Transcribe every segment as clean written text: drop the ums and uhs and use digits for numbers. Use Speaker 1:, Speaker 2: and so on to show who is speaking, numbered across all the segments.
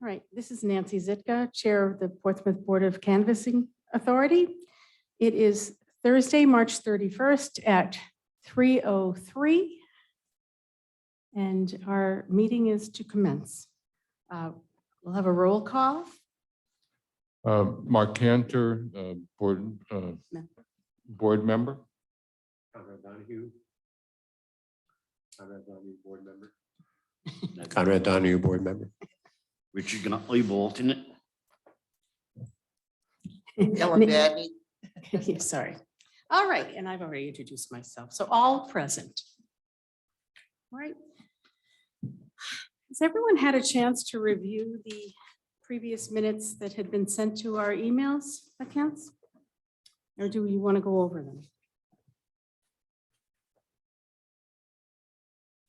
Speaker 1: All right, this is Nancy Zitka, Chair of the Portsmouth Board of Canvassing Authority. It is Thursday, March 31st at 3:03. And our meeting is to commence. We'll have a roll call.
Speaker 2: Mark Cantor, board member.
Speaker 3: Conrad Donahue. Conrad Donahue, board member.
Speaker 4: Conrad Donahue, board member.
Speaker 5: Richard Gottlieb, alternate.
Speaker 6: Ellen Badney.
Speaker 1: Yeah, sorry. All right, and I've already introduced myself, so all present. All right. Has everyone had a chance to review the previous minutes that had been sent to our emails accounts? Or do you want to go over them?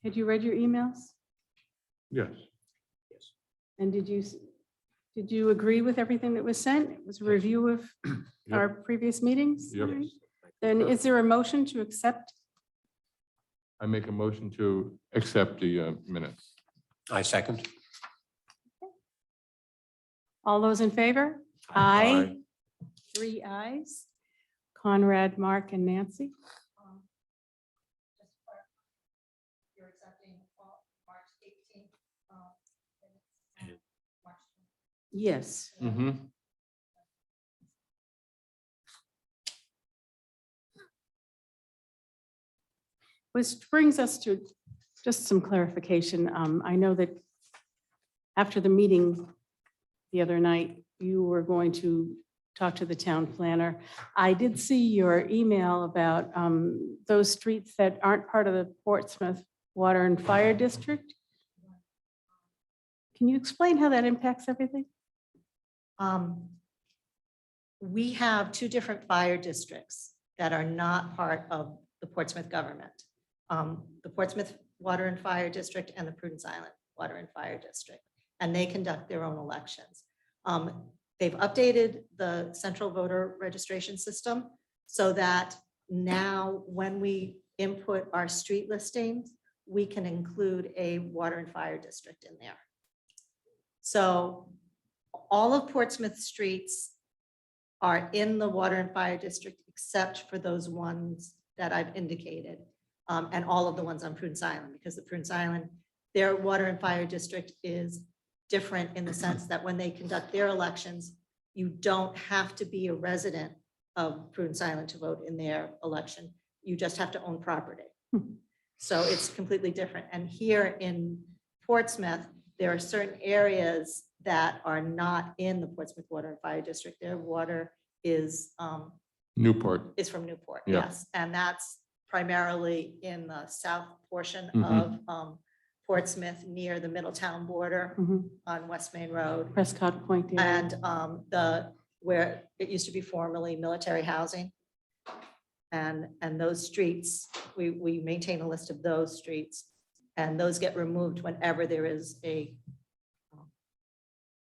Speaker 1: Had you read your emails?
Speaker 2: Yes.
Speaker 1: And did you agree with everything that was sent? It was a review of our previous meetings?
Speaker 2: Yep.
Speaker 1: All right. Then is there a motion to accept?
Speaker 2: I make a motion to accept the minutes.
Speaker 4: I second.
Speaker 1: All those in favor? Aye. 3 ayes. Conrad, Mark, and Nancy.
Speaker 6: You're accepting March 18th.
Speaker 1: Yes. Which brings us to just some clarification. I know that after the meeting the other night, you were going to talk to the town planner. I did see your email about those streets that aren't part of the Portsmouth Water and Fire District. Can you explain how that impacts everything?
Speaker 6: We have two different fire districts that are not part of the Portsmouth government. The Portsmouth Water and Fire District and the Prudence Island Water and Fire District, and they conduct their own elections. They've updated the central voter registration system so that now when we input our street listings, we can include a water and fire district in there. So all of Portsmouth streets are in the water and fire district except for those ones that I've indicated. And all of the ones on Prudence Island, because the Prudence Island, their water and fire district is different in the sense that when they conduct their elections, you don't have to be a resident of Prudence Island to vote in their election. You just have to own property. So it's completely different. And here in Portsmouth, there are certain areas that are not in the Portsmouth Water and Fire District. Their water is
Speaker 2: Newport.
Speaker 6: from Newport,
Speaker 2: Yeah.
Speaker 6: yes. And that's primarily in the south portion
Speaker 2: Mhm.
Speaker 6: of Portsmouth, near the Middletown border
Speaker 1: Mhm.
Speaker 6: on West Main Road.
Speaker 1: Prescott Point. area.
Speaker 6: And where it used to be formerly military housing. And those streets, we maintain a list of those streets. And those get removed whenever there is an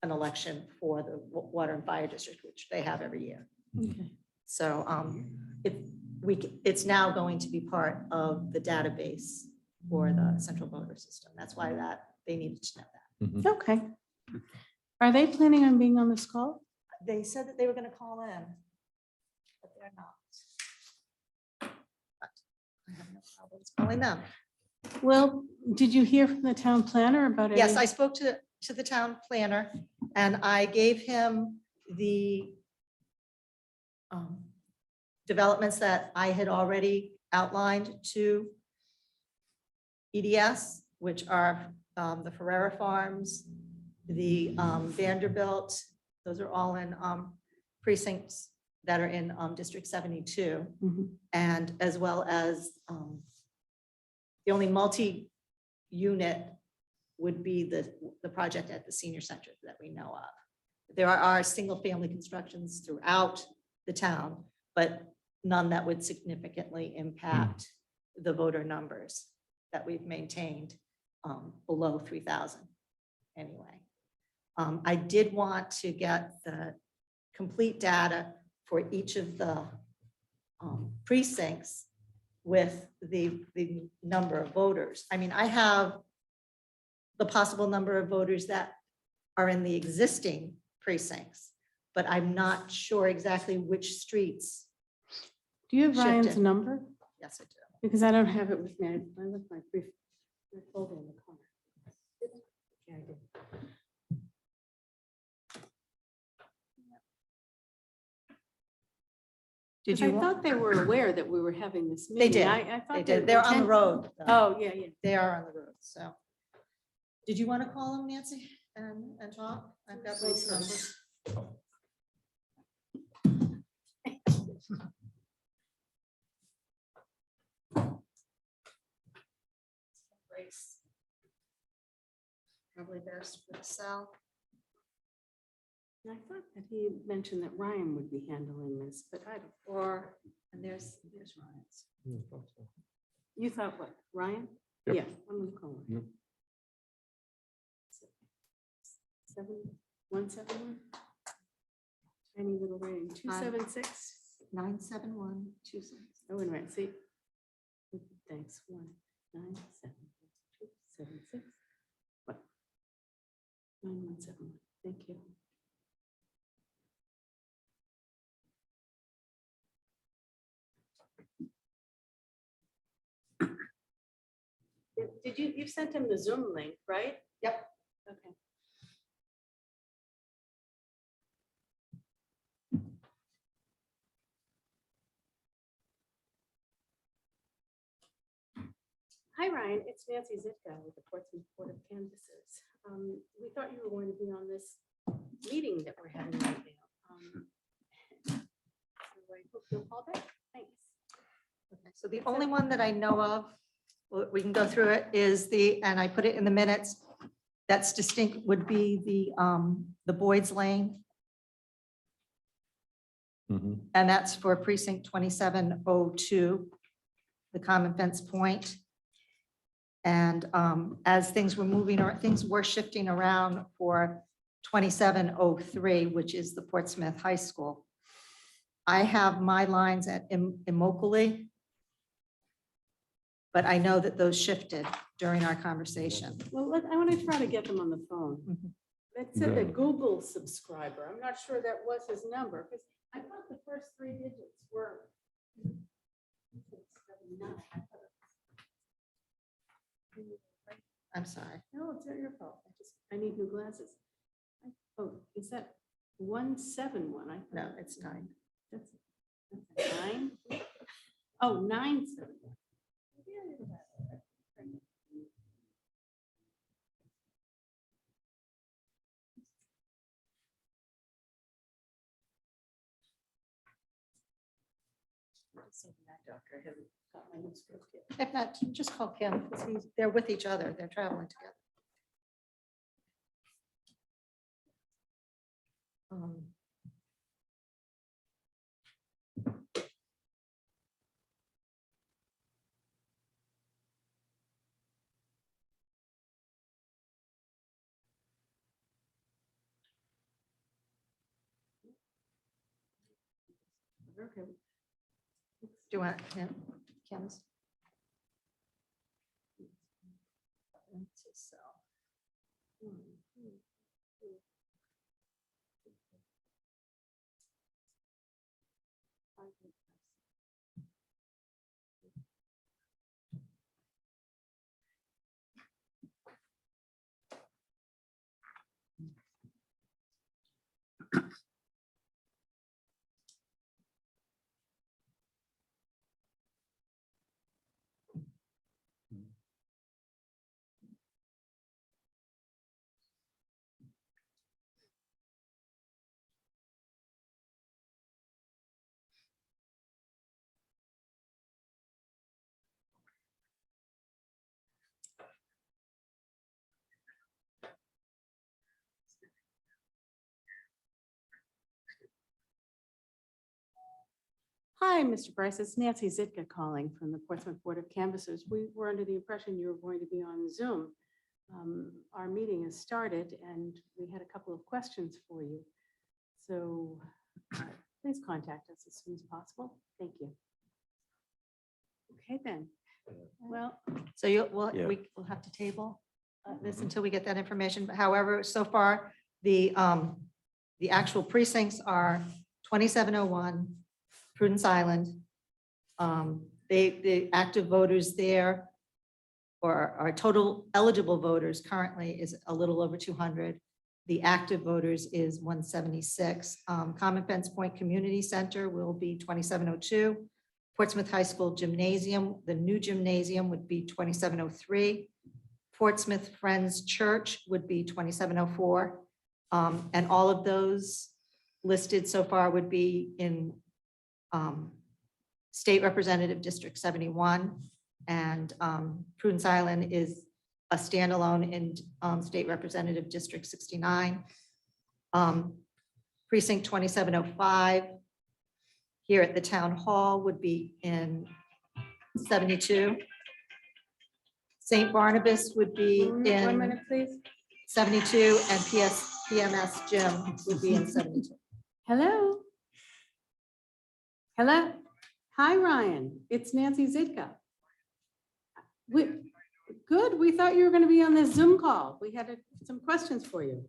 Speaker 6: election for the Water and Fire District, which they have every year.
Speaker 1: Okay.
Speaker 6: So it's now going to be part of the database for the central voter system. That's why they needed to know that.
Speaker 2: Mhm.
Speaker 1: Okay. Are they planning on being on this call?
Speaker 6: They said that they were going to call in, but they're not. But I have no problems calling them.
Speaker 1: Well, did you hear from the town planner about it?
Speaker 6: Yes, I spoke to the town planner and I gave him the developments that I had already outlined to EDS, which are the Ferrera Farms, the Vanderbilt. Those are all in precincts that are in District 72.
Speaker 1: Mhm.
Speaker 6: And as well as the only multi-unit would be the project at the senior center that we know of. There are single-family constructions throughout the town, but none that would significantly impact the voter numbers that we've maintained below 3,000 anyway. I did want to get the complete data for each of the precincts with the number of voters. I mean, I have the possible number of voters that are in the existing precincts, but I'm not sure exactly which streets.
Speaker 1: Do you have Ryan's
Speaker 6: Shifted.
Speaker 1: number?
Speaker 6: Yes, I do.
Speaker 1: Because I don't have it with me. I left my brief, my folder in the car. Yeah, I did.
Speaker 6: Did
Speaker 1: 'Cause
Speaker 6: you?
Speaker 1: I thought they were aware that we were having this
Speaker 6: They
Speaker 1: meeting.
Speaker 6: did.
Speaker 1: I thought
Speaker 6: They did. They're on the
Speaker 1: intent-
Speaker 6: road. though.
Speaker 1: Oh, yeah, yeah.
Speaker 6: They are on the road, so. Did you want to call them, Nancy, and talk? I've got those numbers. Grace. Probably best for the cell.
Speaker 1: I thought that he mentioned that Ryan would be handling this, but I don't.
Speaker 6: Or, and there's Ryan's.
Speaker 1: You thought what, Ryan?
Speaker 2: Yep.
Speaker 1: Yeah, I'm gonna call him.
Speaker 2: Yep.
Speaker 1: 7171. Tiny little ring, 276.
Speaker 6: 971.
Speaker 1: 26. Oh, and right, see. Thanks, 197 276. What? 9171, thank you. Did you, you sent him the Zoom link, right?
Speaker 6: Yep.
Speaker 1: Okay. Hi, Ryan. It's Nancy Zitka with the Portsmouth Board of Canvassers. We thought you were going to be on this meeting that we're having right now. So I hope you'll call back. Thanks.
Speaker 6: Okay, so the only one that I know of, well, we can go through it, is the, and I put it in the minutes, that's distinct, would be the Boyd's Lane, and that's for precinct 2702, the Common Fence Point. And as things were moving, or things were shifting around for 2703, which is the Portsmouth High School. I have my lines at Immokalee, but I know that those shifted during our conversation.
Speaker 1: Well, I want to try to get them on the phone.
Speaker 6: Mhm.
Speaker 1: That said the
Speaker 2: Yeah.
Speaker 1: Google subscriber. I'm not sure that was his number because I thought the first three digits were.
Speaker 6: I'm sorry.
Speaker 1: No, it's not your fault. I need new glasses. Oh, is that 171? I
Speaker 6: No,
Speaker 1: thought
Speaker 6: it's 9.
Speaker 1: that's a 9. Oh, 971. Doctor, I haven't got my new script yet.
Speaker 6: If not, just call Kim, because they're with each other. They're traveling together.
Speaker 1: Okay.
Speaker 6: Do you want Kim's? So,
Speaker 1: Hi, Mr. Bryce. It's Nancy Zitka calling from the Portsmouth Board of Canvassers. We were under the impression you were going to be on Zoom. Our meeting has started and we had a couple of questions for you. So please contact us as soon as possible. Thank you. Okay, then. Well,
Speaker 6: so
Speaker 4: Yeah.
Speaker 6: we'll have to table this until we get that information. But however, so far, The actual precincts are 2701 Prudence Island. The active voters there, or our total eligible voters currently is a little over 200. The active voters is 176. Common Fence Point Community Center will be 2702. Portsmouth High School Gymnasium, the new gymnasium would be 2703. Portsmouth Friends Church would be 2704. And all of those listed so far would be in State Representative District 71. And Prudence Island is a standalone in State Representative District 69. Precinct 2705 here at the Town Hall would be in 72. St. Barnabas would be
Speaker 1: 1
Speaker 6: in
Speaker 1: minute, please.
Speaker 6: 72, and PMS Gym would be in 72.
Speaker 1: Hello? Hello? Hi, Ryan. It's Nancy Zitka. Good. We thought you were going to be on this Zoom call. We had some questions for you.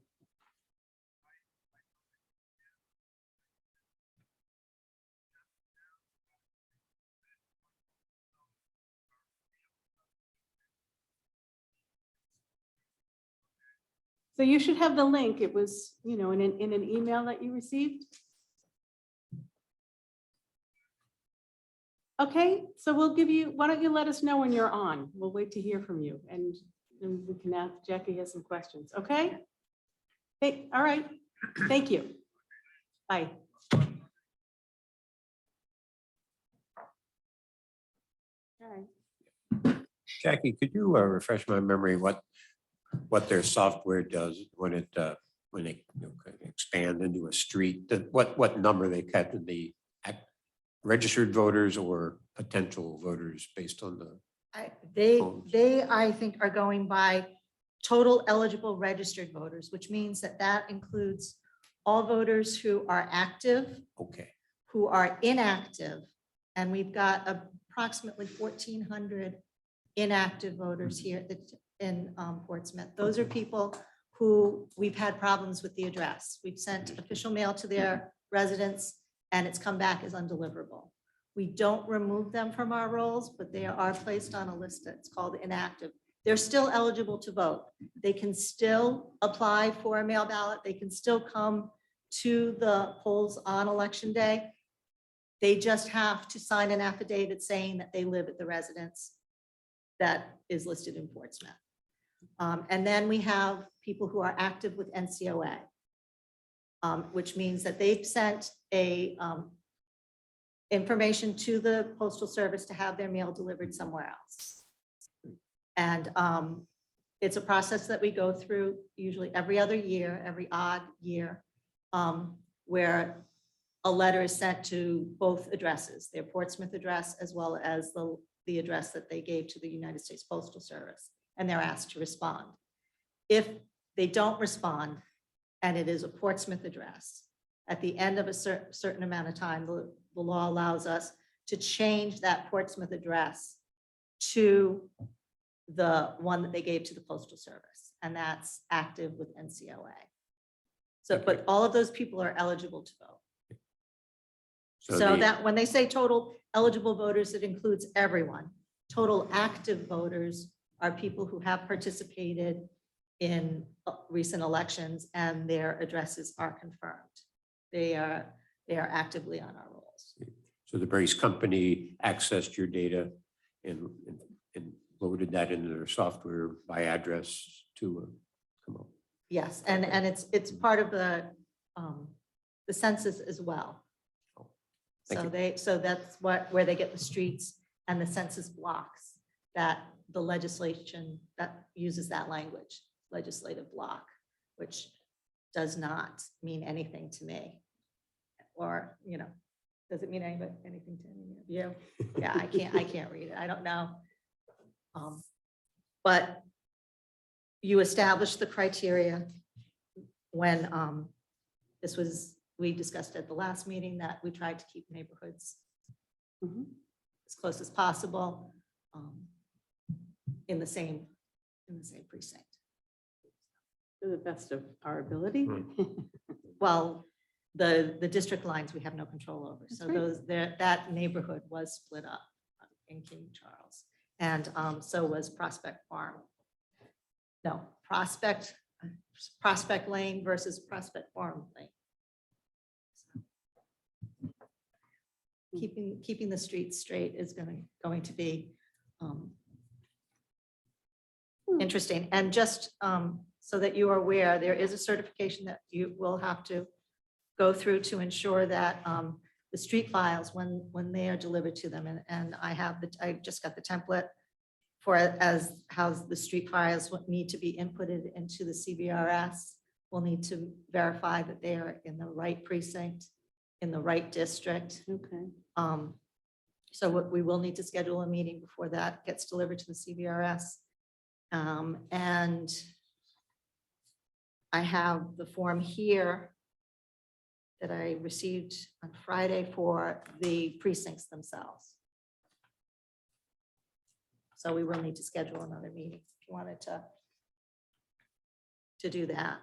Speaker 1: So you should have the link. It was, in an email that you received. Okay, so we'll give you, why don't you let us know when you're on? We'll wait to hear from you and then we can ask, Jackie has some questions, okay? Hey, all right, thank you. Bye. All right.
Speaker 4: Jackie, could you refresh my memory what their software does when they expand into a street? What number they kept in the registered voters or potential voters based on the?
Speaker 6: They, I think, are going by total eligible registered voters, which means that includes all voters who are active,
Speaker 4: Okay,
Speaker 6: who are inactive, and we've got approximately 1,400 inactive voters here in Portsmouth. Those are people who we've had problems with the address. We've sent official mail to their residents and it's come back as undeliverable. We don't remove them from our rolls, but they are placed on a list that's called inactive. They're still eligible to vote. They can still apply for a mail ballot. They can still come to the polls on election day. They just have to sign an affidavit saying that they live at the residence that is listed in Portsmouth. And then we have people who are active with NCOA, which means that they've sent information to the Postal Service to have their mail delivered somewhere else. And it's a process that we go through usually every other year, every odd year, where a letter is sent to both addresses, their Portsmouth address as well as the address that they gave to the United States Postal Service, and they're asked to respond. If they don't respond, and it is a Portsmouth address, at the end of a certain amount of time, the law allows us to change that Portsmouth address to the one that they gave to the Postal Service, and that's active with NCOA. So, but all of those people are eligible to vote. So that when they say total eligible voters, it includes everyone. Total active voters are people who have participated in recent elections and their addresses are confirmed. They are actively on our rolls.
Speaker 4: so the Brace Company accessed your data and loaded that into their software by address to come up.
Speaker 6: Yes, and it's part of the census as well.
Speaker 4: Thank you.
Speaker 6: So that's where they get the streets and the census blocks that the legislation that uses that language, legislative block, which does not mean anything to me. Or, does it mean anything to any of you? Yeah, I can't read it. I don't know. But you establish the criteria when we discussed at the last meeting that we tried to keep neighborhoods as close as possible in the same precinct.
Speaker 1: To the best of our ability.
Speaker 6: Well, the district lines we have no control over. So
Speaker 1: That's right.
Speaker 6: that neighborhood was split up in King Charles. And so was Prospect Farm. No, Prospect Lane versus Prospect Farm Lane. Keeping the streets straight is going to be interesting. And just so that you are aware, there is a certification that you will have to go through to ensure that the street files, when they are delivered to them, and I just got the template for as how the street files would need to be inputted into the CVRS. We'll need to verify that they are in the right precinct, in the right district.
Speaker 1: Okay.
Speaker 6: So we will need to schedule a meeting before that gets delivered to the CVRS. And I have the form here that I received on Friday for the precincts themselves. So we will need to schedule another meeting if you wanted to do that.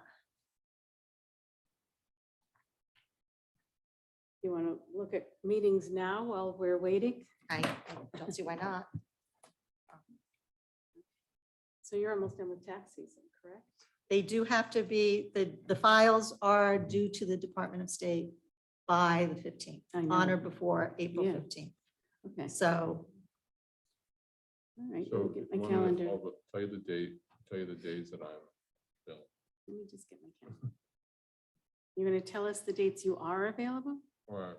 Speaker 1: You want to look at meetings now while we're waiting?
Speaker 6: I don't see why not.
Speaker 1: So you're almost done with tax season, correct?
Speaker 6: They do have to be, the files are due to the Department of State by the 15th,
Speaker 1: I know.
Speaker 6: on or before April
Speaker 1: Yeah.
Speaker 6: 15th.
Speaker 1: Okay,
Speaker 6: So
Speaker 1: all right.
Speaker 2: So
Speaker 1: Let me get my
Speaker 2: you want me to-
Speaker 1: calendar.
Speaker 2: I'll tell you the date, tell you the days that I'm available.
Speaker 1: Let me just get my calendar. You're going to tell us the dates you are available?
Speaker 2: Or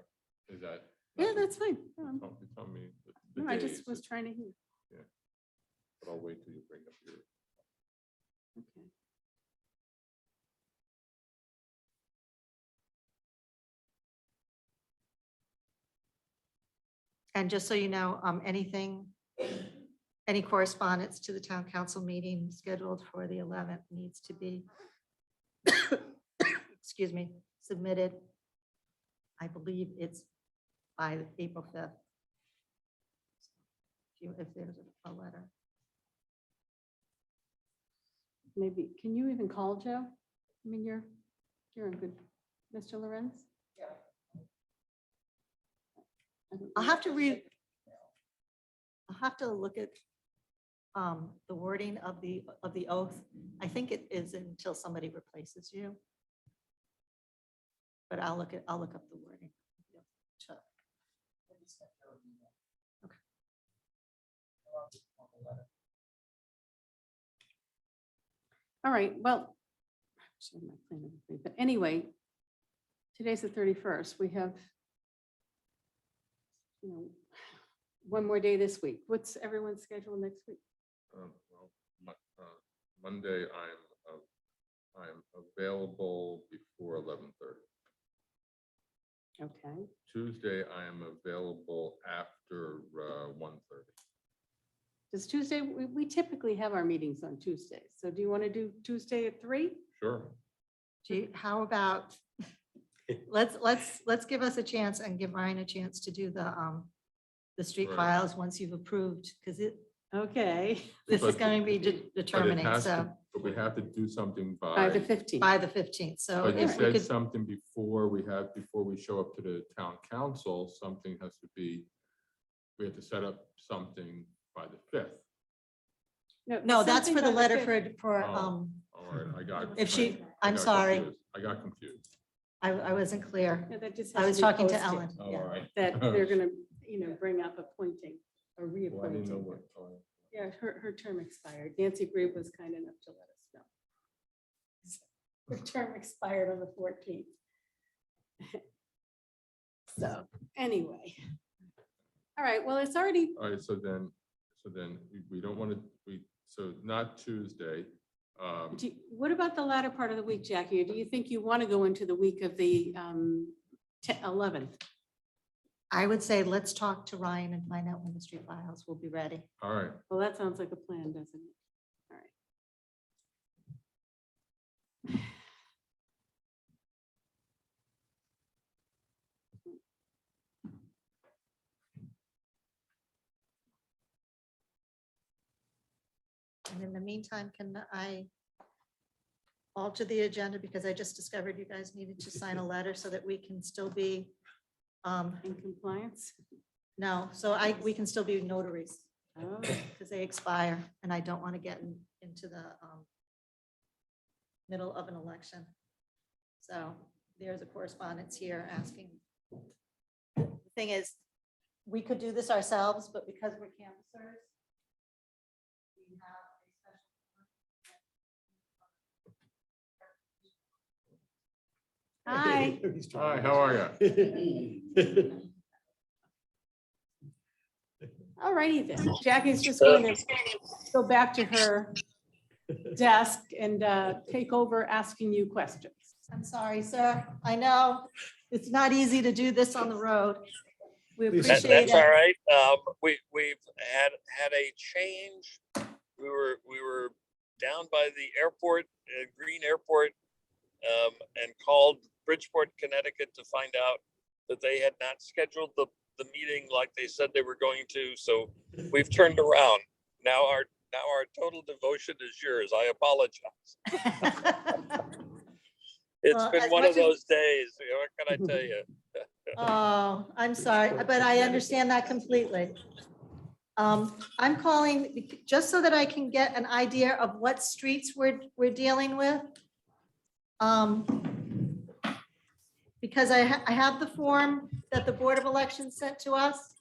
Speaker 2: is that?
Speaker 1: Yeah, that's fine.
Speaker 2: You tell me the
Speaker 1: No, I
Speaker 2: days,
Speaker 1: just was trying to hear.
Speaker 2: but I'll wait till you bring up your.
Speaker 1: Okay.
Speaker 6: And just so you know, any correspondence to the town council meeting scheduled for the 11th needs to be, excuse me, submitted. I believe it's by April 5th. If there's a letter.
Speaker 1: Maybe, can you even call Joe? I mean, you're in good, Mr. Lorenz? Yeah.
Speaker 6: I'll have to look at the wording of the oath. I think it is until somebody replaces you. But I'll look up the wording. Sure. Okay.
Speaker 1: All right, well, actually, I'm not planning anything, but anyway, today's the 31st. We have, one more day this week. What's everyone's schedule next week?
Speaker 2: Well, Monday, I'm available before 11:30.
Speaker 1: Okay,
Speaker 2: Tuesday, I am available after 1:30.
Speaker 1: does Tuesday, we typically have our meetings on Tuesdays. So do you want to do Tuesday at 3?
Speaker 2: Sure.
Speaker 6: How about, let's give us a chance and give Ryan a chance to do the street
Speaker 2: Right.
Speaker 6: files once you've approved, because
Speaker 1: Okay,
Speaker 6: this is
Speaker 2: But-
Speaker 6: going to be
Speaker 2: But it
Speaker 6: determining,
Speaker 2: has
Speaker 6: so
Speaker 2: to- But we have to do something
Speaker 1: by the 15th.
Speaker 6: by the 15th, so
Speaker 2: But you
Speaker 6: if we
Speaker 2: said
Speaker 6: could,
Speaker 2: something before we show up to the town council, something has to be, we have to set up something by the 5th.
Speaker 6: no, that's
Speaker 1: something
Speaker 6: for the
Speaker 1: by
Speaker 6: letter
Speaker 1: 5th.
Speaker 6: for,
Speaker 2: Oh. All right, I got.
Speaker 6: if she,
Speaker 2: I
Speaker 6: I'm
Speaker 2: got
Speaker 6: sorry,
Speaker 2: confused. I got confused.
Speaker 6: I wasn't clear.
Speaker 1: Yeah, that just
Speaker 6: I
Speaker 1: has
Speaker 6: was
Speaker 1: be
Speaker 6: talking to
Speaker 1: posted,
Speaker 6: Ellen.
Speaker 2: Oh,
Speaker 6: yeah.
Speaker 2: all right.
Speaker 1: That they're gonna, bring up appointing or
Speaker 2: Well, I didn't know
Speaker 1: reappointing.
Speaker 2: what. oh,
Speaker 1: Yeah, her term expired. Nancy Brave was kind enough to let us know. Her term expired on the 14th. So, anyway. All right, well, it's already,
Speaker 2: All right, so then we don't want to, so not Tuesday.
Speaker 1: what about the latter part of the week, Jackie? Do you think you want to go into the week of the 11th?
Speaker 6: I would say let's talk to Ryan and find out when the street files will be ready.
Speaker 2: All right,
Speaker 1: Well, that sounds like a plan, doesn't it? All right.
Speaker 6: And in the meantime, can I alter the agenda because I just discovered you guys needed to sign a letter so that we can still be,
Speaker 1: In compliance?
Speaker 6: no, we can still be notaries
Speaker 1: Oh,
Speaker 6: because they expire and I don't want to get into the middle of an election. So there's a correspondence here asking. The thing is, we could do this ourselves, but because we're canvassers, we have a special.
Speaker 1: Hi.
Speaker 2: Hi, how are
Speaker 3: you?
Speaker 1: all righty then. Jackie's just going to go back to her desk and take over asking you questions.
Speaker 6: I'm sorry, sir. I know it's not easy to do this on the road. We appreciate
Speaker 7: That's all
Speaker 6: it.
Speaker 7: right. We've had a change. We were down by the airport, Green Airport, and called Bridgeport, Connecticut to find out that they had not scheduled the meeting like they said they were going to. So we've turned around. Now our total devotion is yours. I apologize. It's
Speaker 6: Well,
Speaker 7: been
Speaker 6: as
Speaker 7: one
Speaker 6: much
Speaker 7: of
Speaker 6: as-
Speaker 7: those days. What can I tell you?
Speaker 6: Oh, I'm sorry, but I understand that completely. I'm calling just so that I can get an idea of what streets we're dealing with. Because I have the form that the Board of Elections sent to us.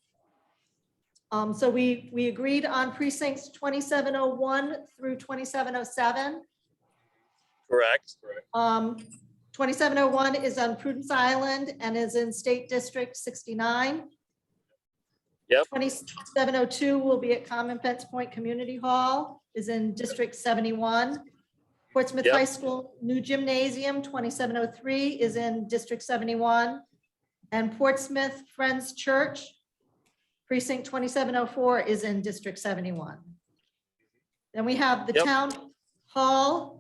Speaker 6: So we agreed on precincts 2701 through 2707.
Speaker 7: Correct.
Speaker 6: 2701 is on Prudence Island and is in State District 69.
Speaker 7: Yep.
Speaker 6: 2702 will be at Common Fence Point Community Hall, is in District 71. Portsmouth
Speaker 7: Yep.
Speaker 6: High School New Gymnasium, 2703, is in District 71. And Portsmouth Friends Church, Precinct 2704, is in District 71. Then we have the
Speaker 7: Yep.
Speaker 6: Town Hall,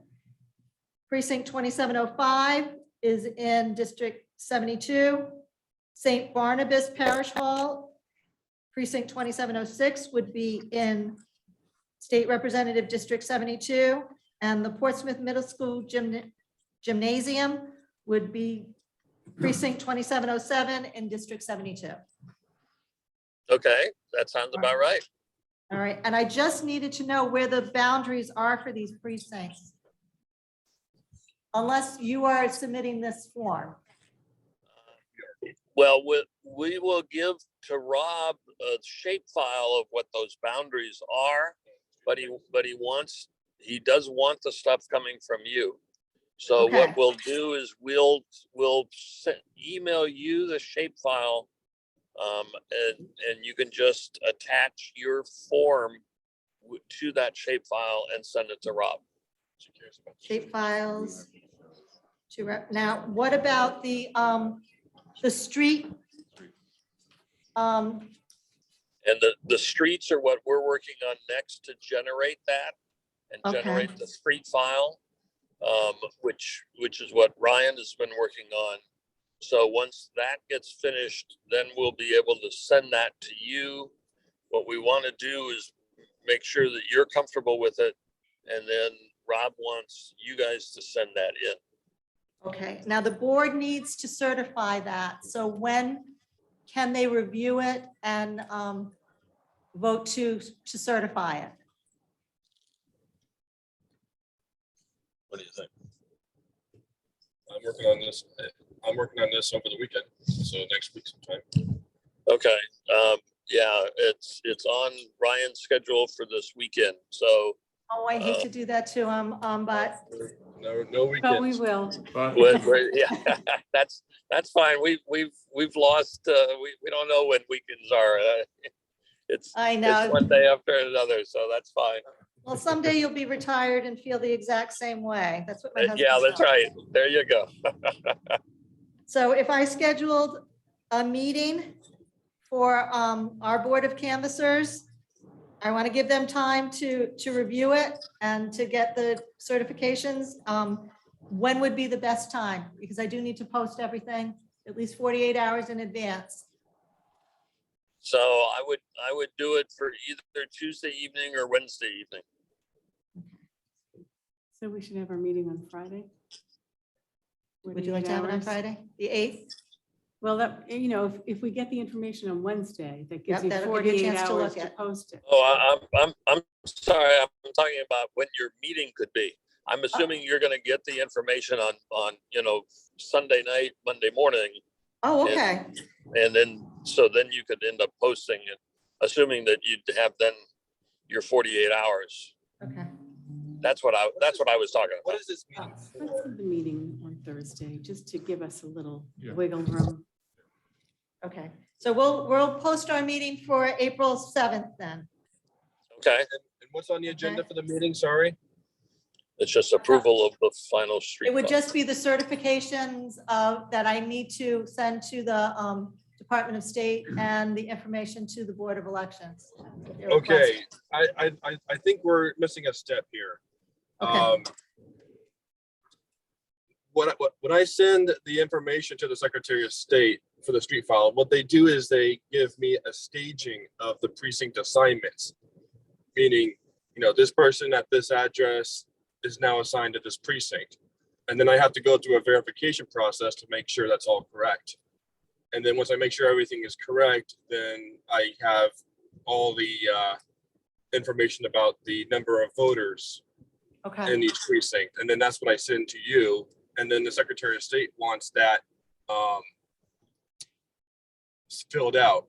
Speaker 6: Precinct 2705 is in District 72. St. Barnabas Parish Hall, Precinct 2706 would be in State Representative District 72. And the Portsmouth Middle School Gymnasium would be Precinct 2707 in District 72.
Speaker 7: Okay, that sounds about right.
Speaker 6: All right, and I just needed to know where the boundaries are for these precincts. Unless you are submitting this form.
Speaker 7: Well, we will give to Rob a shape file of what those boundaries are, but he does want the stuff coming from you. So
Speaker 6: Okay.
Speaker 7: what we'll do is we'll email you the shape file, and you can just attach your form to that shape file and send it to Rob.
Speaker 6: Shape files. Now, what about the street?
Speaker 7: And the streets are what we're working on next to generate that and
Speaker 6: Okay.
Speaker 7: generate the street file, which is what Ryan has been working on. So once that gets finished, then we'll be able to send that to you. What we want to do is make sure that you're comfortable with it. And then Rob wants you guys to send that in.
Speaker 6: Okay, now the board needs to certify that. So when can they review it and vote to certify it?
Speaker 8: What do you think? I'm working on this over the weekend, so next week sometime.
Speaker 7: Okay, yeah, it's on Ryan's schedule for this weekend, so.
Speaker 6: Oh, I hate to do that to them, but
Speaker 8: No
Speaker 1: But we
Speaker 8: weekends.
Speaker 1: will.
Speaker 2: But
Speaker 7: Yeah, that's fine. We've lost, we don't know when weekends are. It's
Speaker 6: I know.
Speaker 7: one day after another, so that's fine.
Speaker 6: well, someday you'll be retired and feel the exact same way. That's what my husband
Speaker 7: Yeah, that's
Speaker 6: said.
Speaker 7: right. There you go.
Speaker 6: So if I scheduled a meeting for our Board of Canvassers, I want to give them time to review it and to get the certifications. When would be the best time? Because I do need to post everything at least 48 hours in advance.
Speaker 7: So I would do it for either Tuesday evening or Wednesday evening.
Speaker 1: So we should have our meeting on Friday?
Speaker 6: Would you like to have it on
Speaker 1: 48 hours?
Speaker 6: Friday, the 8th?
Speaker 1: Well, that, if we get the information on Wednesday, that gives
Speaker 6: Yep,
Speaker 1: you
Speaker 6: that'll give you a
Speaker 1: 48
Speaker 6: chance to
Speaker 1: hours
Speaker 6: look
Speaker 1: to
Speaker 6: at.
Speaker 1: post it.
Speaker 7: Oh, I'm sorry. I'm talking about when your meeting could be. I'm assuming you're going to get the information on, Sunday night, Monday morning.
Speaker 6: Oh,
Speaker 7: Yeah.
Speaker 6: okay.
Speaker 7: And then, so then you could end up posting it, assuming that you'd have then your 48 hours.
Speaker 6: Okay.
Speaker 7: That's what I was talking
Speaker 8: What
Speaker 7: about.
Speaker 8: is this meeting for?
Speaker 1: Let's have the meeting on Thursday, just to give us a little
Speaker 2: Yeah.
Speaker 1: wiggle room.
Speaker 6: Okay. So we'll post our meeting for April 7th then.
Speaker 7: Okay.
Speaker 8: And what's on the agenda
Speaker 6: Okay.
Speaker 8: for the meeting? Sorry.
Speaker 7: It's just approval of the final street.
Speaker 6: It would
Speaker 7: fund.
Speaker 6: just be the certifications that I need to send to the Department of State and the information to the Board of Elections. that they're
Speaker 8: Okay,
Speaker 6: requesting.
Speaker 8: I think we're missing a step here.
Speaker 6: Okay.
Speaker 8: When I send the information to the Secretary of State for the street file, what they do is they give me a staging of the precinct assignments. Meaning, this person at this address is now assigned to this precinct. And then I have to go through a verification process to make sure that's all correct. And then once I make sure everything is correct, then I have all the information about the number of voters
Speaker 6: Okay.
Speaker 8: in each precinct. And then that's what I send to you. And then the Secretary of State wants that filled out.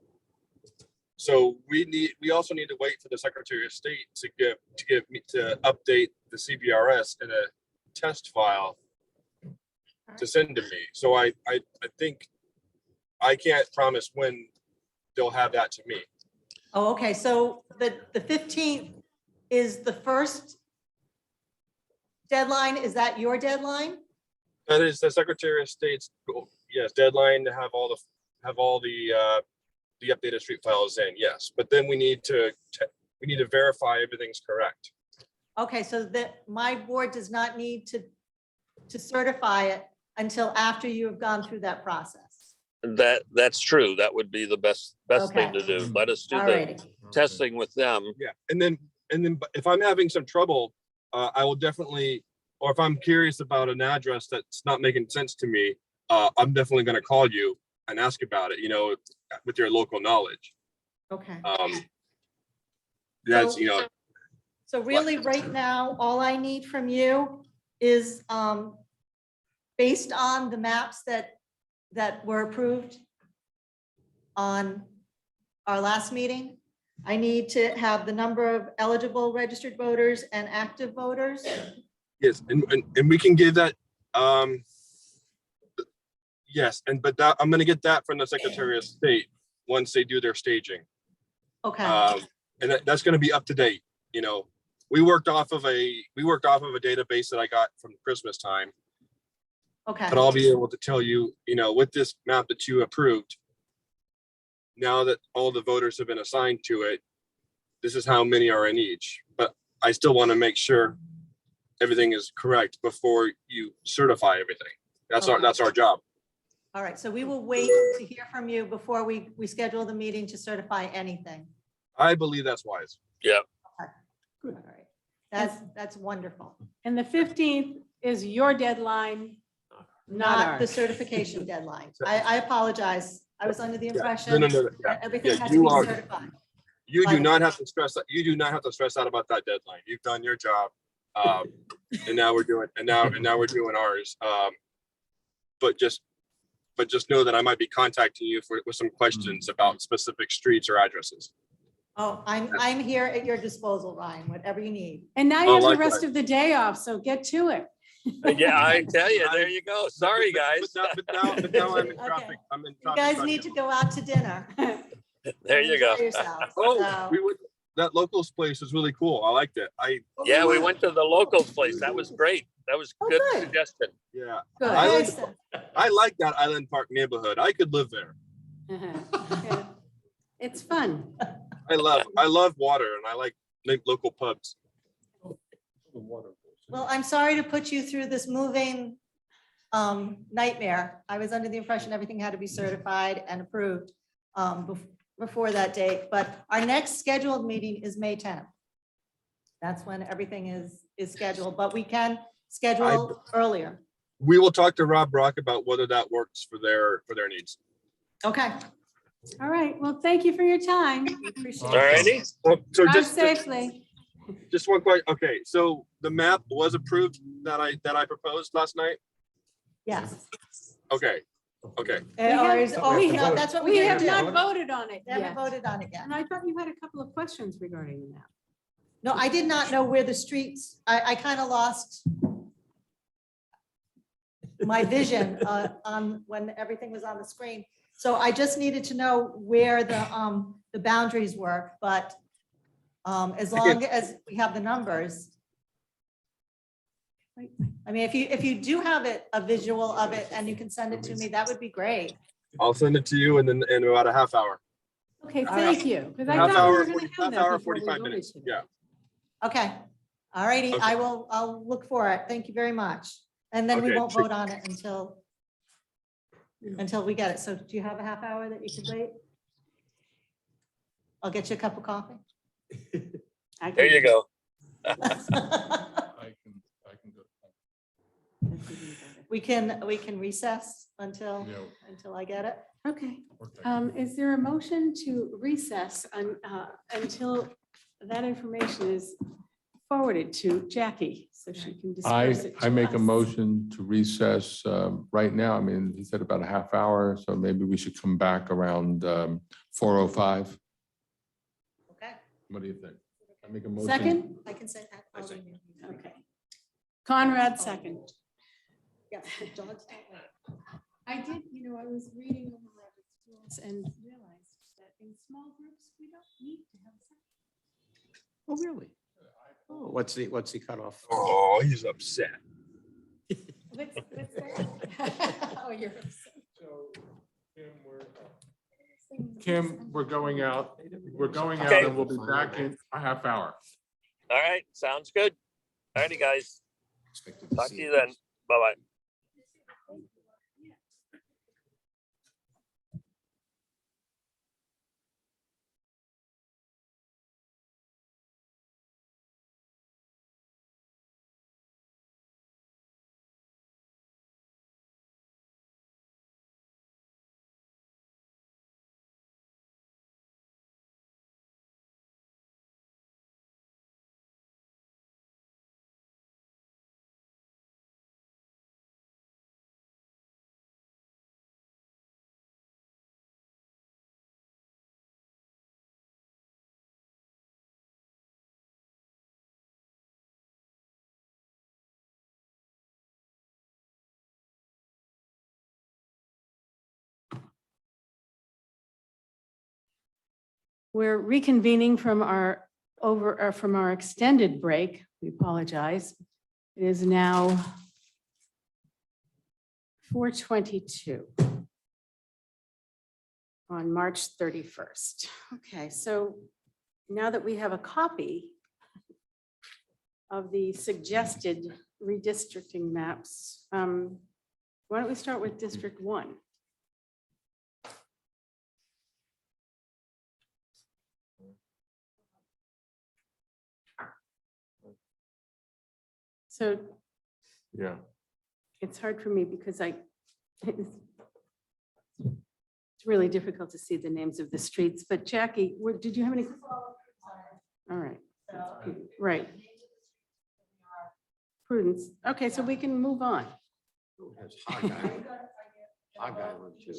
Speaker 8: So we also need to wait for the Secretary of State to update the CBRS in a test file to send to me. So I think I can't promise when they'll have that to me.
Speaker 6: Oh, okay. So the 15th is the first deadline. Is that your deadline?
Speaker 8: That is the Secretary of State's, yes, deadline to have all the updated street files in, yes. But then we need to verify everything's correct.
Speaker 6: Okay, so that my board does not need to certify it until after you have gone through that process.
Speaker 7: That's true. That would be the best thing
Speaker 6: Okay.
Speaker 7: to do. Let us do
Speaker 6: All
Speaker 7: the
Speaker 6: righty.
Speaker 7: testing with them.
Speaker 8: Yeah, and then if I'm having some trouble, I will definitely, or if I'm curious about an address that's not making sense to me, I'm definitely gonna call you and ask about it, with your local knowledge.
Speaker 6: Okay.
Speaker 8: That's,
Speaker 6: So- So really, right now, all I need from you is, based on the maps that were approved on our last meeting, I need to have the number of eligible registered voters and active voters.
Speaker 8: yes, and we can give that, yes, but I'm gonna get that from the Secretary of State once they do their staging.
Speaker 6: Okay,
Speaker 8: And that's gonna be up to date, we worked off of a database that I got from Christmas time,
Speaker 6: okay,
Speaker 8: but I'll be able to tell you, with this map that you approved, now that all the voters have been assigned to it, this is how many are in each, but I still want to make sure everything is correct before you certify everything. That's our job.
Speaker 6: all right. So we will wait to hear from you before we schedule the meeting to certify anything.
Speaker 8: I believe that's wise.
Speaker 6: All right. That's wonderful.
Speaker 1: And the 15th is your deadline, not
Speaker 6: Not the
Speaker 1: ours.
Speaker 6: certification deadline. I apologize. I was under the
Speaker 8: No,
Speaker 6: impression
Speaker 8: no,
Speaker 6: that
Speaker 8: yeah.
Speaker 6: everything
Speaker 8: Yeah,
Speaker 6: had to
Speaker 8: you
Speaker 6: be
Speaker 8: are-
Speaker 6: certified.
Speaker 8: You do
Speaker 6: But-
Speaker 8: not have to stress that. You do not have to stress out about that deadline. You've done your job. And now we're doing, we're doing ours. But just know that I might be contacting you with some questions about specific streets or addresses.
Speaker 6: Oh, I'm here at your disposal, Ryan, whatever you need.
Speaker 1: And now
Speaker 8: Oh,
Speaker 1: you have the
Speaker 8: likewise.
Speaker 1: rest of the day off, so get to it.
Speaker 7: Yeah, I tell you, there you go. Sorry, guys.
Speaker 8: But now I'm in
Speaker 6: Okay.
Speaker 8: traffic. I'm in
Speaker 6: You
Speaker 8: traffic.
Speaker 6: guys
Speaker 8: stuck.
Speaker 6: need to go out to dinner.
Speaker 7: There you go.
Speaker 6: Enjoy yourselves.
Speaker 8: Oh,
Speaker 6: So-
Speaker 8: we would, that locals place was really cool. I liked it.
Speaker 7: Yeah, we went to the locals place. That was great. That was
Speaker 6: Oh,
Speaker 7: good
Speaker 6: good.
Speaker 7: suggestion.
Speaker 8: Yeah,
Speaker 1: Good.
Speaker 8: I like-
Speaker 6: Excellent.
Speaker 8: I like that Island Park neighborhood. I could live there.
Speaker 1: Yeah. It's fun.
Speaker 8: I love water and I like local pubs.
Speaker 6: Well, I'm sorry to put you through this moving nightmare. I was under the impression everything had to be certified and approved before that date, but our next scheduled meeting is May 10th. That's when everything is is scheduled, but we can schedule earlier.
Speaker 8: We will talk to Rob Brock about whether that works for their needs.
Speaker 6: Okay.
Speaker 1: All right, well, thank you for your time.
Speaker 6: We appreciate
Speaker 7: All
Speaker 6: it.
Speaker 7: righty.
Speaker 8: So
Speaker 1: Drive safely.
Speaker 8: just one question. Okay, so the map was approved that I proposed last night?
Speaker 6: Yes.
Speaker 8: Okay, okay.
Speaker 6: That's what
Speaker 1: We
Speaker 6: we
Speaker 1: have
Speaker 6: have
Speaker 1: not
Speaker 6: to
Speaker 1: voted on it
Speaker 6: They haven't
Speaker 1: yet.
Speaker 6: voted on it yet.
Speaker 1: And I thought you had a couple of questions regarding the map.
Speaker 6: No, I did not know where the streets, I kind of lost my vision on when everything was on the screen. So I just needed to know where the boundaries were, but as long as we have the numbers. I mean, if you do have a visual of it and you can send it to me, that would be great.
Speaker 8: I'll send it to you in about a half hour.
Speaker 1: Okay,
Speaker 6: All
Speaker 1: thank you. Because I
Speaker 8: Half
Speaker 1: thought we
Speaker 8: hour,
Speaker 1: were going to have
Speaker 8: half
Speaker 1: that
Speaker 8: hour,
Speaker 1: before we
Speaker 8: 45
Speaker 1: voted
Speaker 8: minutes.
Speaker 1: today.
Speaker 8: Yeah.
Speaker 6: Okay. All righty.
Speaker 8: Okay.
Speaker 6: I'll look for it. Thank you very much. And then we
Speaker 8: Okay,
Speaker 6: won't
Speaker 8: sure.
Speaker 6: vote on it until we get it. So do you have a half hour that you could wait? I'll get you a cup of coffee.
Speaker 7: There you go.
Speaker 2: I can go.
Speaker 6: We can recess until I get it.
Speaker 1: Okay,
Speaker 2: Okay.
Speaker 1: is there a motion to recess until that information is forwarded to Jackie so she can disperse it
Speaker 2: I
Speaker 1: to
Speaker 2: make a
Speaker 1: us?
Speaker 2: motion to recess right now. I mean, he said about a half hour, so maybe we should come back around 4:05.
Speaker 6: Okay.
Speaker 2: What do you think? I make a motion.
Speaker 1: Second?
Speaker 6: I can say that. I'll email you.
Speaker 1: Okay. Conrad, second.
Speaker 6: Yeah, the dogs don't wait.
Speaker 1: I did, I was reading over Robert's rules and realized that in small groups, we don't need to have a second.
Speaker 4: Oh, really? Oh, what's the cutoff?
Speaker 8: Oh, he's upset.
Speaker 1: What's that? Oh, you're upset.
Speaker 2: Kim, we're going out. We're going out
Speaker 7: Okay.
Speaker 2: and we'll be back in a half hour.
Speaker 7: All right, sounds good. All righty, guys. Talk to you then. Bye-bye.
Speaker 1: We're reconvening from our extended break. We apologize. It is now 4:22 on March 31st. Okay, so now that we have a copy of the suggested redistricting maps, why don't we start with District 1? So
Speaker 2: Yeah.
Speaker 1: it's hard for me because it's really difficult to see the names of the streets, but Jackie, did you have any? All right, right. Prudence. Okay, so we can move on.
Speaker 4: Has Hawkeye. Hawkeye one too.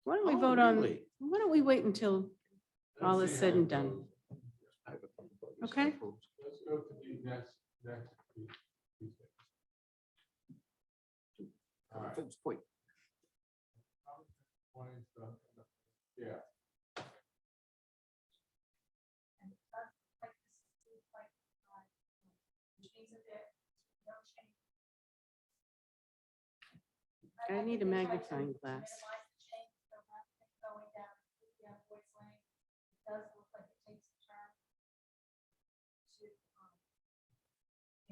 Speaker 1: Why don't we
Speaker 4: Oh,
Speaker 1: vote on,
Speaker 4: really?
Speaker 1: why don't we wait until all is said and done? Okay.
Speaker 2: Let's go to the next. All right.
Speaker 4: Point.
Speaker 2: Yeah.
Speaker 1: I need a magnifying glass.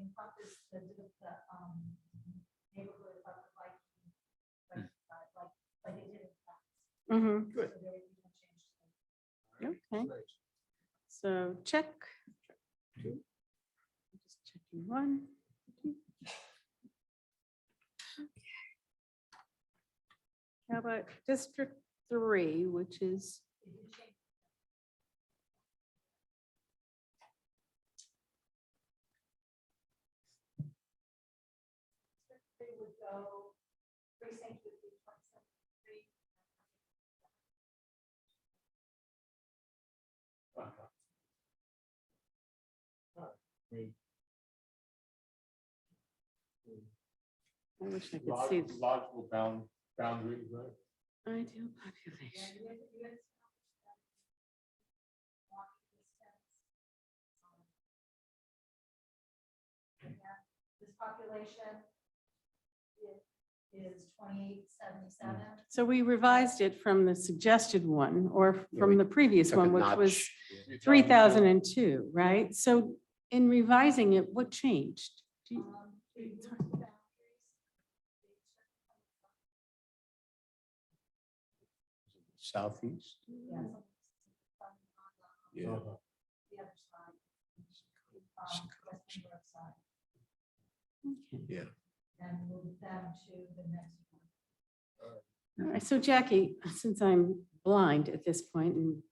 Speaker 6: encompass the neighborhood of the Viking, like they did in the past.
Speaker 1: Mhm.
Speaker 8: Good.
Speaker 6: So there is no change to it.
Speaker 1: Okay,
Speaker 8: Great.
Speaker 1: so check. Just checking one. How about District 3, which is,
Speaker 6: They would go precinct would be 27.
Speaker 1: I wish I could see,
Speaker 2: Logical boundaries, right?
Speaker 1: ideal population.
Speaker 6: This population is 2877.
Speaker 1: So we revised it from the suggested one or
Speaker 4: Yeah,
Speaker 1: from
Speaker 4: we
Speaker 1: the previous
Speaker 4: Took a
Speaker 1: one, which was
Speaker 4: notch.
Speaker 1: 3002, right? So in revising it, what changed? Do you-
Speaker 4: Southeast. Yeah.
Speaker 6: The other side. Western York side,
Speaker 1: Okay.
Speaker 4: Yeah.
Speaker 6: and move them to the next one.
Speaker 1: All right, so Jackie, since I'm blind at this point and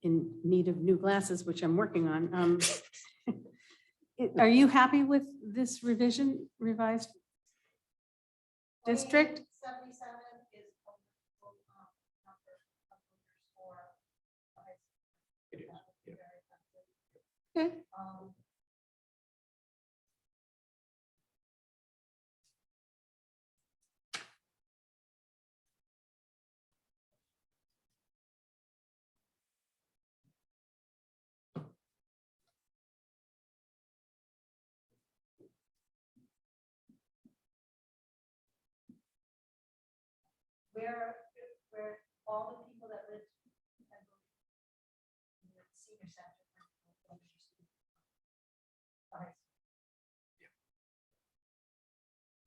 Speaker 1: in need of new glasses, which I'm working on, are you happy with this revised district?
Speaker 6: 77 is a number of voters for the high school.
Speaker 4: It is,
Speaker 6: That would be
Speaker 4: yeah.
Speaker 6: very effective.
Speaker 1: Okay.
Speaker 6: Where all the people that live in the senior center.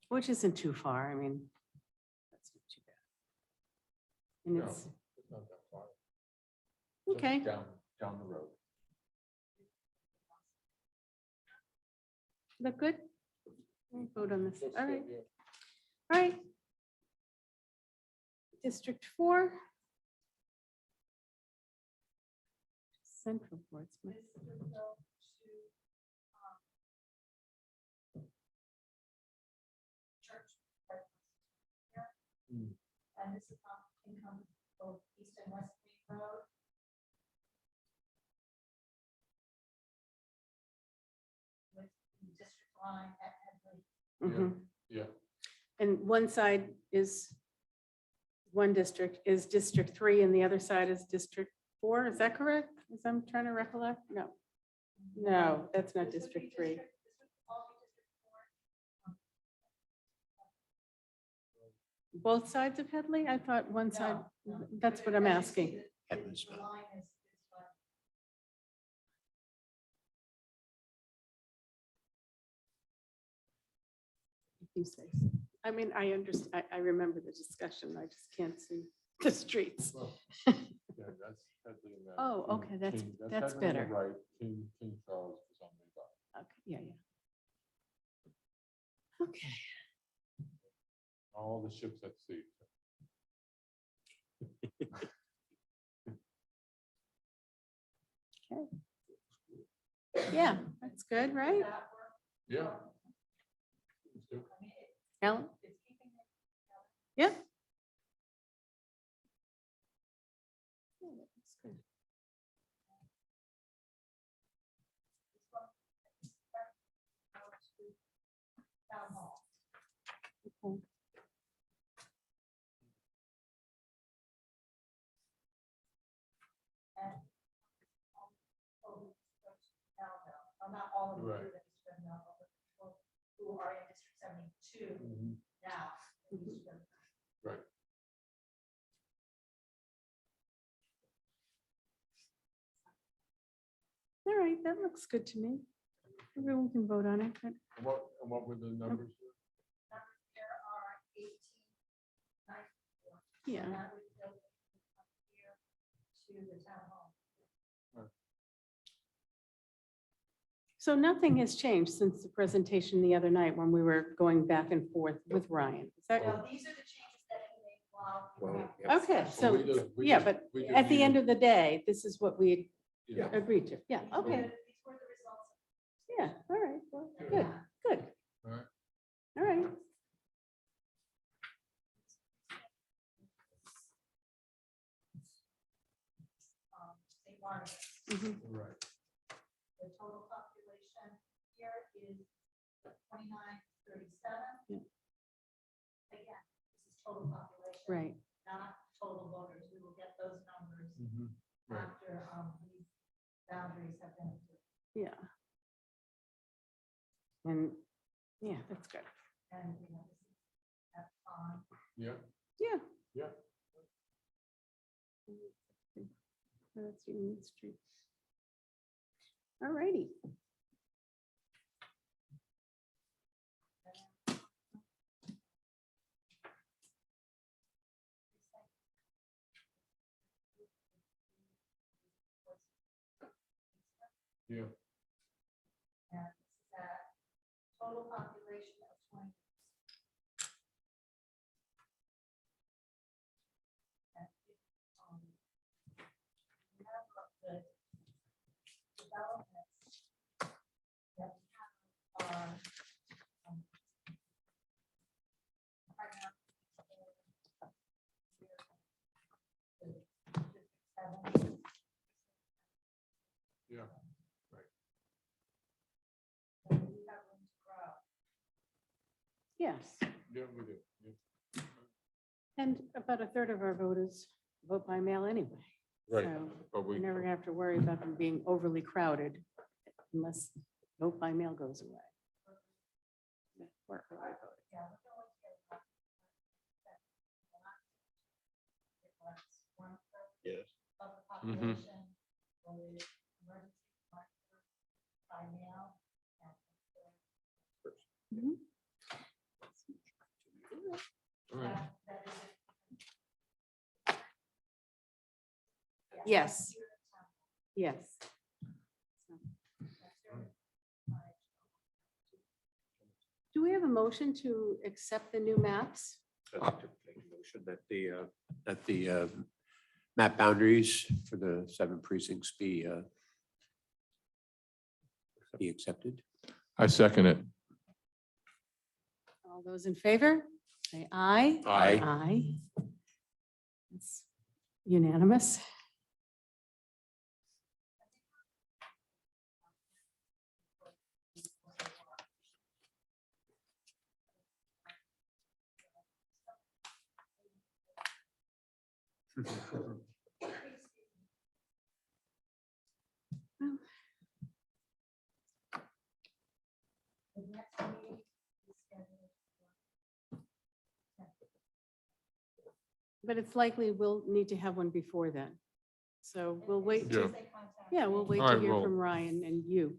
Speaker 1: Which isn't too far, I mean. That's not too bad. And
Speaker 2: No,
Speaker 1: it's,
Speaker 2: it's not that far. Just
Speaker 1: okay,
Speaker 2: Down the road.
Speaker 1: look good? We'll vote on this,
Speaker 2: Looks
Speaker 1: all
Speaker 2: good,
Speaker 1: right,
Speaker 2: yeah.
Speaker 1: all right. District 4. Central Portsmouth.
Speaker 6: This would go to, church.
Speaker 2: Hmm.
Speaker 6: And this encompasses both East and West Main Road. With the district line at Headley.
Speaker 1: Mhm.
Speaker 2: Yeah,
Speaker 1: And one side is, one district is District 3 and the other side is District 4, is that correct? As I'm trying to recollect, no. No, that's not
Speaker 6: This would be
Speaker 1: District 3.
Speaker 6: This would all be District 4.
Speaker 1: Both sides of Headley? I thought one side,
Speaker 6: No.
Speaker 1: that's what I'm
Speaker 6: As you see,
Speaker 1: asking.
Speaker 4: Headley's
Speaker 6: The
Speaker 4: not.
Speaker 6: line is like.
Speaker 1: You say so. I mean, I understand, I remember the discussion, I just can't see the streets.
Speaker 2: well, yeah, that's Headley and that.
Speaker 1: Oh,
Speaker 2: King-
Speaker 1: okay, that's
Speaker 2: King-
Speaker 1: that's
Speaker 2: Headley on the
Speaker 1: better.
Speaker 2: Right, King Charles is on the left.
Speaker 1: Okay, yeah, yeah. Okay,
Speaker 2: All the ships at sea.
Speaker 1: yeah, that's good, right?
Speaker 6: That work.
Speaker 2: Yeah. Let's do it.
Speaker 6: I mean,
Speaker 1: Ellen?
Speaker 6: it's keeping it.
Speaker 1: Yeah. Yeah, that's good.
Speaker 6: Town hall.
Speaker 1: Okay.
Speaker 6: And not all of them.
Speaker 2: Right.
Speaker 6: who are in District 7 now, but the people who are in District 72
Speaker 2: Mhm.
Speaker 6: now.
Speaker 2: Right.
Speaker 1: All right, that looks good to me. Everyone can vote on it, but
Speaker 2: And what were the numbers?
Speaker 6: There are 18.
Speaker 1: yeah.
Speaker 6: That would go from here to the town hall.
Speaker 1: So nothing has changed since the presentation the other night when we were going back and forth with Ryan. Is that?
Speaker 6: Well, these are the changes that he made while.
Speaker 4: Well, yeah.
Speaker 1: Okay,
Speaker 2: Well,
Speaker 1: so,
Speaker 2: we
Speaker 1: yeah,
Speaker 2: just-
Speaker 1: but
Speaker 2: we just
Speaker 1: at the end
Speaker 2: needed-
Speaker 1: of the day, this is what we
Speaker 2: Yeah.
Speaker 1: agreed to. Yeah, okay,
Speaker 6: These were the results.
Speaker 1: yeah, all right, well, good, good.
Speaker 2: All right.
Speaker 1: All right,
Speaker 6: St. Barnabas.
Speaker 1: mhm,
Speaker 2: Right.
Speaker 6: The total population here is 2937.
Speaker 1: Yeah.
Speaker 6: Again, this is total population.
Speaker 1: right,
Speaker 6: Not total voters. We will get those numbers
Speaker 2: Right.
Speaker 6: after these boundaries have been. approved.
Speaker 1: yeah. And, yeah, that's good.
Speaker 6: And, you know, this is, that's fine.
Speaker 2: Yeah.
Speaker 1: Yeah.
Speaker 2: Yeah.
Speaker 1: That's Union Street. All righty.
Speaker 2: Yeah.
Speaker 6: And this is at total population of 20. And if, we have the developments that we have are, right now, the District 7.
Speaker 2: Yeah.
Speaker 6: So we have room to grow.
Speaker 1: Yes,
Speaker 2: Yeah, we do. Yeah.
Speaker 1: and about a third of our voters vote by mail anyway.
Speaker 2: Right.
Speaker 1: So
Speaker 2: But
Speaker 1: we're
Speaker 2: we,
Speaker 1: never gonna have to worry about them being overly crowded unless vote by mail goes away. Yeah, or early voting.
Speaker 6: Yeah, we can always get one. It was 1/3
Speaker 5: Yes.
Speaker 6: of the population voted emergency marker by mail. And
Speaker 1: Mhm.
Speaker 2: all right.
Speaker 6: that is it.
Speaker 1: Yes. Yes. Do we have a motion to accept the new maps?
Speaker 4: I'd like to make a motion that the map boundaries for the 7 precincts be accepted.
Speaker 2: I second it.
Speaker 1: All those in favor, say aye.
Speaker 2: Aye.
Speaker 1: Aye. It's unanimous.
Speaker 6: The next meeting is scheduled
Speaker 1: But it's likely we'll need to have one before then. So we'll wait.
Speaker 2: Yeah.
Speaker 1: to- Yeah, we'll wait
Speaker 2: All
Speaker 1: to
Speaker 2: right,
Speaker 1: hear
Speaker 2: well-
Speaker 1: from Ryan and you.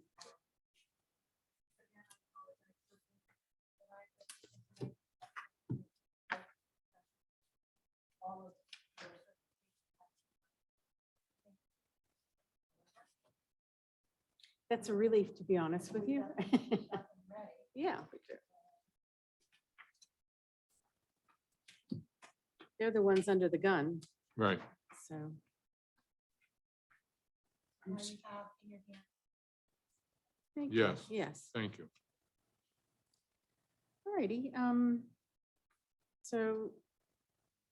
Speaker 1: That's a relief, to be honest with you. Yeah. They're the ones under the gun,
Speaker 2: Right.
Speaker 1: so.
Speaker 6: When you have in your hand.
Speaker 1: Thank you.
Speaker 2: Yes.
Speaker 1: Yes.
Speaker 2: Thank you.
Speaker 1: All righty. So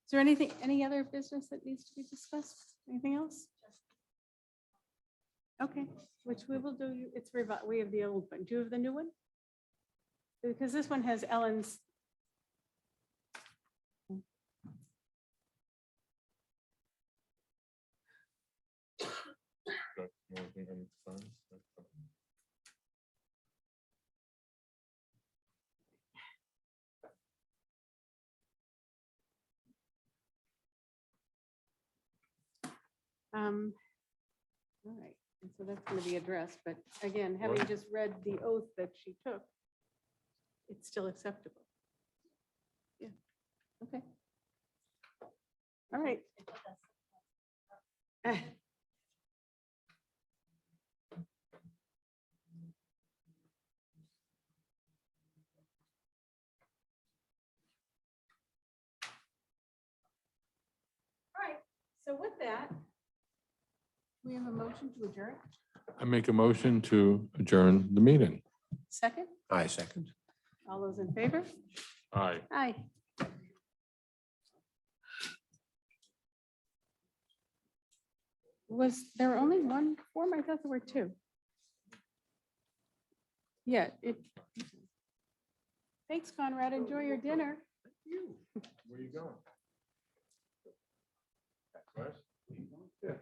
Speaker 1: is there anything, any other business that needs to be discussed? Anything else? Okay, which we will do. It's, we have the old one. Do you have the new one? Because this one has Ellen's. All right, And so that's going to be addressed, but again, having
Speaker 2: Right.
Speaker 1: just read the oath that she took, it's still acceptable. Yeah, okay. All right. All right, so with that, we have a motion to adjourn.
Speaker 2: I make a motion to adjourn the meeting.
Speaker 1: Second,
Speaker 4: I second.
Speaker 1: all those in favor?
Speaker 2: Aye.
Speaker 1: Aye. Was there only one form? I thought there were two. Yeah, it. Thanks, Conrad. Enjoy your dinner.
Speaker 2: Where you going?
Speaker 4: Yeah.